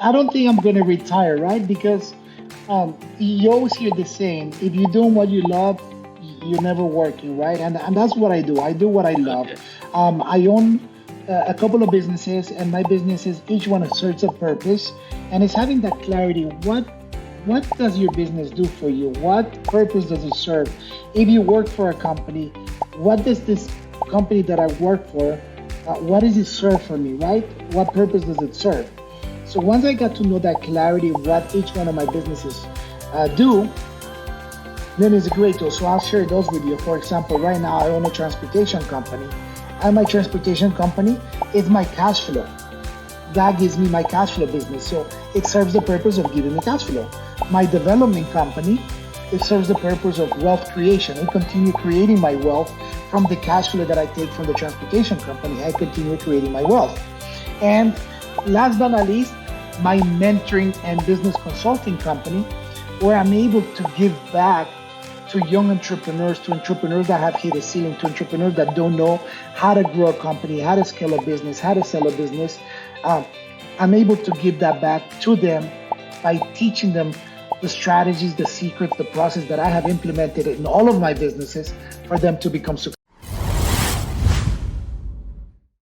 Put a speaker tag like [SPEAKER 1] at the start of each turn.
[SPEAKER 1] I don't think I'm going to retire, right? Because you always hear the saying, if you're doing what you love, you're never working, right? And that's what I do. I do what I love.
[SPEAKER 2] Okay.
[SPEAKER 1] I own a couple of businesses, and my businesses, each one serves a purpose, and it's having that clarity. What does your business do for you? What purpose does it serve? If you work for a company, what does this company that I work for, what does it serve for me, right? What purpose does it serve? So once I got to know that clarity of what each one of my businesses do, then it's a great tool. So I'll share those with you. For example, right now I own a transportation company, and my transportation company is my cash flow. That gives me my cash flow business. So it serves the purpose of giving me cash flow. My development company, it serves the purpose of wealth creation. I continue creating my wealth from the cash flow that I take from the transportation company. I continue creating my wealth. And last but not least, my mentoring and business consulting company, where I'm able to give back to young entrepreneurs, to entrepreneurs that have hit a ceiling, to entrepreneurs that don't know how to grow a company, how to scale a business, how to sell a business. Um, I'm able to give that back to them by teaching them the strategies, the secrets, the process that I have implemented in all of my businesses for them to become successful.